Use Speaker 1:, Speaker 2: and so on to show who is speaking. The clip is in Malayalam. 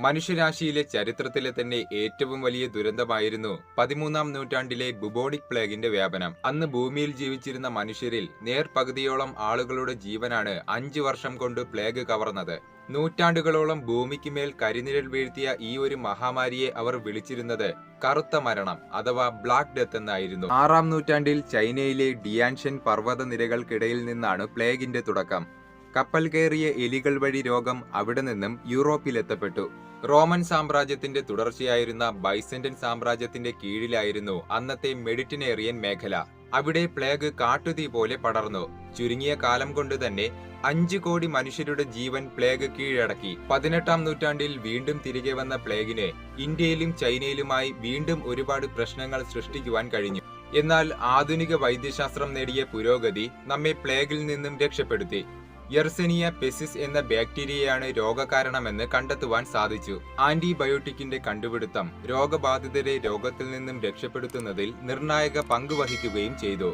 Speaker 1: മനുഷ്യരാശിയിലെ ചരിത്രത്തിലെ തന്നെ ഏറ്റവും വലിയ ദുരന്തമായിരുന്നു 13-ാം നൂറ്റാണ്ടിലെ ബുബോണിക് പ്ലേഗിന്റെ വ്യാപനം. അന്ന് ഭൂമിയിൽ ജീവിച്ചിരുന്ന മനുഷ്യരിൽ നേർപകുതിയോളം ആളുകളുടെ ജീവനാണ് 5 വർഷം കൊണ്ട് പ്ലേഗ് കവർന്നത്. നൂറ്റാണ്ടുകളോളം ഭൂമിക്ക് മേൽ കരിനിഴൽ വീഴ്ത്തിയ ഈ ഒരു മഹാമാരിയെ അവർ വിളിച്ചിരുന്നത് കറുത്ത മരണം അഥവാ ബ്ലാക്ക് ഡെത്ത് എന്നായിരുന്നു. 6-ാം നൂറ്റാണ്ടിൽ ചൈനയിലെ ഡിയാൻഷ്യൻ പർവ്വത നിരകൾക്കിടയിൽ നിന്നാണ് പ്ലേഗിന്റെ തുടക്കം. കപ്പൽ കയറിയ എലികൾ വഴി രോഗം അവിടെ നിന്നും യൂറോപ്പിലെത്തപ്പെട്ടു. റോമൻ സാമ്രാജ്യത്തിന്റെ തുടർച്ചയായിരുന്ന ബൈസന്റൻ സാമ്രാജ്യത്തിന്റെ കീഴിലായിരുന്നു അന്നത്തെ മെഡിറ്ററേനിയൻ മേഖല. അവിടെ പ്ലേഗ് കാട്ടുതീ പോലെ പടർന്നു. ചുരുങ്ങിയ കാലം കൊണ്ട് തന്നെ 5 കോടി മനുഷ്യരുടെ ജീവൻ പ്ലേഗ് കീഴടക്കി. 18-ാം നൂറ്റാണ്ടിൽ വീണ്ടും തിരികെ വന്ന പ്ലേഗിന് ഇന്ത്യയിലും ചൈനയിലുമായി വീണ്ടും ഒരുപാട് പ്രശ്നങ്ങൾ സൃഷ്ടിക്കുവാൻ കഴിഞ്ഞു. എന്നാൽ ആധുനിക വൈദ്യശാസ്ത്രം നേടിയ പുരോഗതി നമ്മെ പ്ലേഗിൽ നിന്നും രക്ഷപ്പെടുത്തി. യെർസെനിയ പെസിസ് എന്ന ബാക്ടീരിയയാണ് രോഗകാരണമെന്ന് കണ്ടെത്തുവാൻ സാധിച്ചു. ആന്റിബയോട്ടിക്കിന്റെ കണ്ടുപിടുത്തം രോഗബാധിതരെ രോഗത്തിൽ നിന്നും രക്ഷപ്പെടുത്തുന്നതിൽ നിർണായക പങ്ക് വഹിക്കുകയും ചെയ്തു.